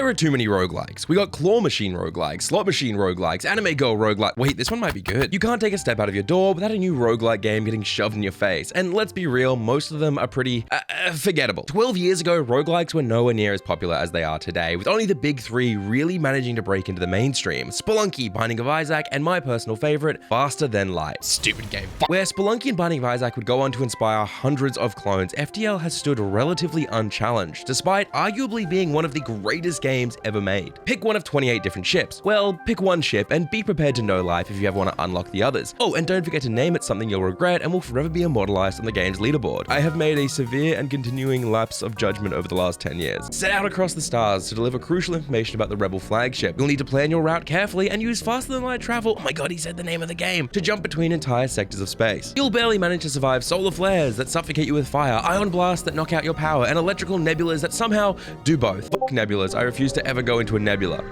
There are too many roguelikes. We got claw machine roguelikes, slot machine roguelikes, anime girl roguelike. Wait, this one might be good. You can't take a step out of your door without a new roguelike game getting shoved in your face. And let's be real, most of them are pretty forgettable. 12 years ago, roguelikes were nowhere near as popular as they are today, with only the big three really managing to break into the mainstream: Spelunky, Binding of Isaac, and my personal favorite, Faster Than Light. Stupid game. Where Spelunky and Binding of Isaac would go on to inspire hundreds of clones, FTL has stood relatively unchallenged, despite arguably being one of the greatest games ever made. Pick one of 28 different ships. Well, pick one ship and be prepared to know life if you ever want to unlock the others. Oh, and don't forget to name it something you'll regret and will forever be immortalized on the game's leaderboard. I have made a severe and continuing lapse of judgment over the last 10 years. Set out across the stars to deliver crucial information about the Rebel flagship. You'll need to plan your route carefully and use faster than light travel, oh my god, he said the name of the game, to jump between entire sectors of space. You'll barely manage to survive solar flares that suffocate you with fire, ion blasts that knock out your power, and electrical nebulas that somehow do both. Fuck nebulas, I refuse to ever go into a nebula.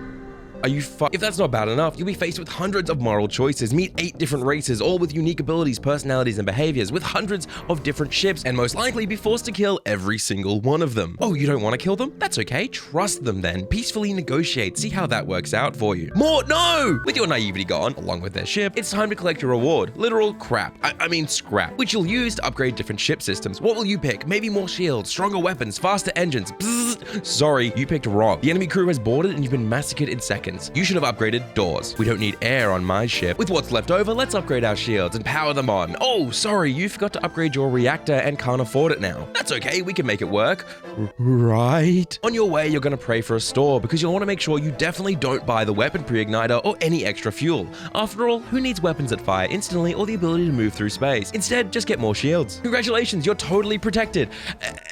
Are you If that's not bad enough, you'll be faced with hundreds of moral choices, meet 8 different races, all with unique abilities, personalities, and behaviors, with hundreds of different ships, and most likely be forced to kill every single one of them. Oh, you don't want to kill them? That's okay, trust them then. Peacefully negotiate, see how that works out for you. No! With your naivety gone, along with their ship, it's time to collect your reward. Literal crap. I mean scrap, which you'll use to upgrade different ship systems. What will you pick? Maybe more shields, stronger weapons, faster engines. Bzzz. Sorry, you picked wrong. The enemy crew has boarded and you've been massacred in seconds. You should have upgraded doors. We don't need air on my ship. With what's left over, let's upgrade our shields and power them on. Oh, sorry, you forgot to upgrade your reactor and can't afford it now. That's okay, we can make it work. Right? On your way, you're gonna pray for a store because you'll want to make sure you definitely don't buy the weapon pre-igniter or any extra fuel. After all, who needs weapons that fire instantly or the ability to move through space? Instead, just get more shields. Congratulations, you're totally protected.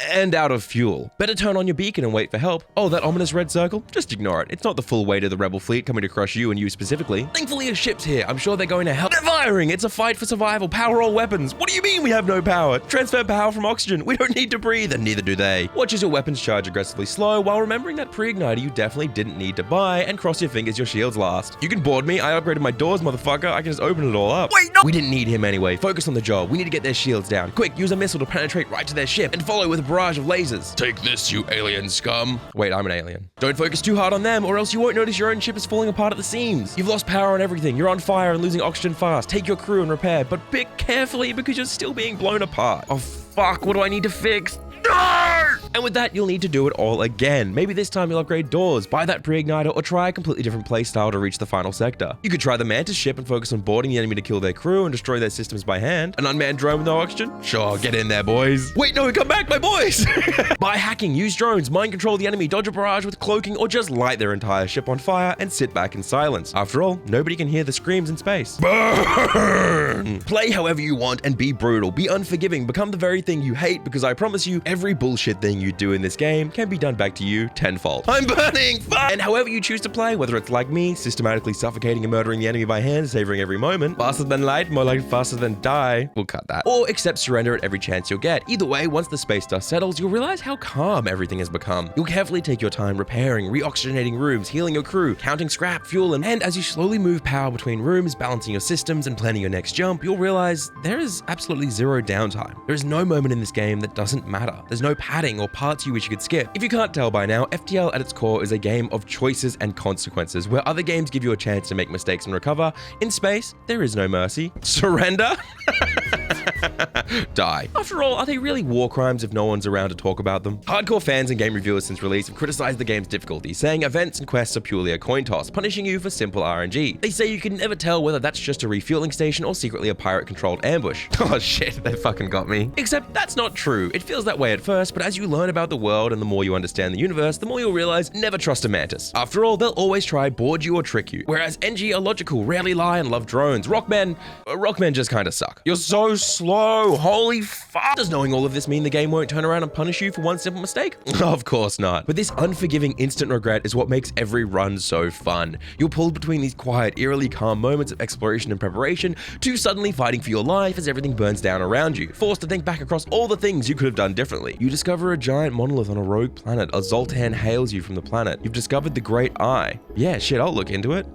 And out of fuel. Better turn on your beacon and wait for help. Oh, that ominous red circle? Just ignore it. It's not the full weight of the rebel fleet coming to crush you and you specifically. Thankfully, a ship's here. I'm sure they're going to help. They're firing! It's a fight for survival. Power all weapons. What do you mean we have no power? Transfer power from oxygen. We don't need to breathe, and neither do they. Watch as your weapons charge aggressively slow while remembering that pre-igniter you definitely didn't need to buy, and cross your fingers your shields last. You can board me. I upgraded my doors, motherfucker. I can just open it all up. Wait, no! We didn't need him anyway. Focus on the job. We need to get their shields down. Quick, use a missile to penetrate right to their ship and follow with a barrage of lasers. Take this, you alien scum. Wait, I'm an alien. Don't focus too hard on them or else you won't notice your own ship is falling apart at the seams. You've lost power on everything. You're on fire and losing oxygen fast. Take your crew and repair, but pick carefully because you're still being blown apart. Oh fuck, what do I need to fix? No! And with that, you'll need to do it all again. Maybe this time you'll upgrade doors, buy that pre-igniter, or try a completely different playstyle to reach the final sector. You could try the Mantis ship and focus on boarding the enemy to kill their crew and destroy their systems by hand. An unmanned drone with no oxygen? Sure, get in there, boys. Wait, no, come back, my boys! By hacking, use drones, mind control the enemy, dodge a barrage with cloaking, or just light their entire ship on fire and sit back in silence. After all, nobody can hear the screams in space. Burn! Play however you want and be brutal, be unforgiving, become the very thing you hate, because I promise you, every bullshit thing you do in this game can be done back to you tenfold. I'm burning! Fuck! And however you choose to play, whether it's like me, systematically suffocating and murdering the enemy by hand, savoring every moment, faster than light, more like faster than die, we'll cut that. Or accept surrender at every chance you'll get. Either way, once the space dust settles, you'll realize how calm everything has become. You'll carefully take your time repairing, re-oxygenating rooms, healing your crew, counting scrap, fuel, and as you slowly move power between rooms, balancing your systems, and planning your next jump, you'll realize there is absolutely zero downtime. There is no moment in this game that doesn't matter. There's no padding or parts you wish you could skip. If you can't tell by now, FTL at its core is a game of choices and consequences. Where other games give you a chance to make mistakes and recover, in space, there is no mercy. Surrender? Die. After all, are they really war crimes if no one's around to talk about them? Hardcore fans and game reviewers since release have criticized the game's difficulty, saying events and quests are purely a coin toss, punishing you for simple RNG. They say you can never tell whether that's just a refueling station or secretly a pirate-controlled ambush. Oh shit, they fucking got me. Except that's not true. It feels that way at first, but as you learn about the world and the more you understand the universe, the more you'll realize never trust a mantis. After all, they'll always try board you or trick you. Whereas NG are logical, rarely lie, and love drones. Rockmen just kinda suck. You're so slow, holy fuck. Does knowing all of this mean the game won't turn around and punish you for one simple mistake? Of course not. But this unforgiving instant regret is what makes every run so fun. You're pulled between these quiet, eerily calm moments of exploration and preparation to suddenly fighting for your life as everything burns down around you, forced to think back across all the things you could have done differently. You discover a giant monolith on a rogue planet. A Zoltan hails you from the planet. You've discovered the Great Eye. Yeah, shit, I'll look into it.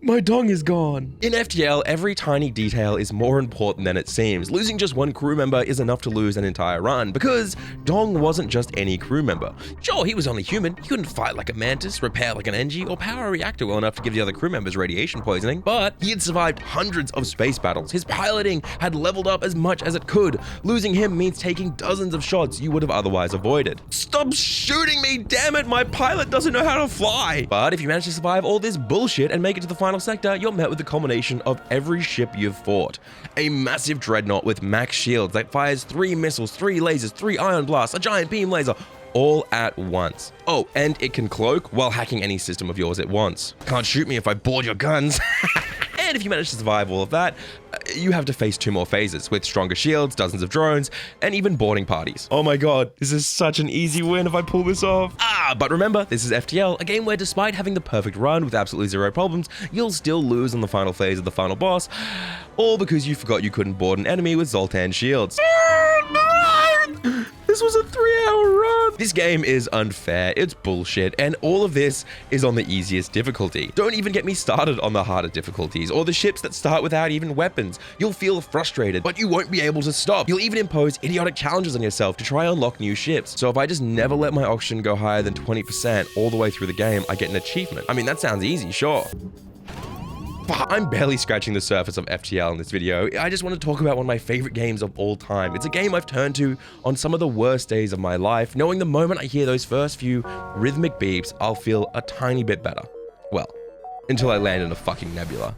My dong is gone. In FTL, every tiny detail is more important than it seems. Losing just one crew member is enough to lose an entire run, because Dong wasn't just any crew member. Sure, he was only human. He couldn't fight like a mantis, repair like an Engie, or power a reactor well enough to give the other crew members radiation poisoning, but he had survived hundreds of space battles. His piloting had leveled up as much as it could. Losing him means taking dozens of shots you would have otherwise avoided. Stop shooting me, damn it! My pilot doesn't know how to fly! But if you manage to survive all this bullshit and make it to the final sector, you're met with the culmination of every ship you've fought. A massive dreadnought with max shields that fires 3 missiles, 3 lasers, 3 ion blasts, a giant beam laser, all at once. Oh, and it can cloak while hacking any system of yours at once. Can't shoot me if I board your guns. And if you manage to survive all of that, you have to face 2 more phases with stronger shields, dozens of drones, and even boarding parties. Oh my god, this is such an easy win if I pull this off. But remember, this is FTL, a game where despite having the perfect run with absolutely 0 problems, you'll still lose on the final phase of the final boss, all because you forgot you couldn't board an enemy with Zoltan shields. This was a 3-hour run. This game is unfair, it's bullshit, and all of this is on the easiest difficulty. Don't even get me started on the harder difficulties, or the ships that start without even weapons. You'll feel frustrated, but you won't be able to stop. You'll even impose idiotic challenges on yourself to try and unlock new ships. So if I just never let my oxygen go higher than 20% all the way through the game, I get an achievement. I mean, that sounds easy, sure. I'm barely scratching the surface of FTL in this video. I just want to talk about one of my favorite games of all time. It's a game I've turned to on some of the worst days of my life, knowing the moment I hear those first few rhythmic beeps, I'll feel a tiny bit better. Well, until I land in a fucking nebula.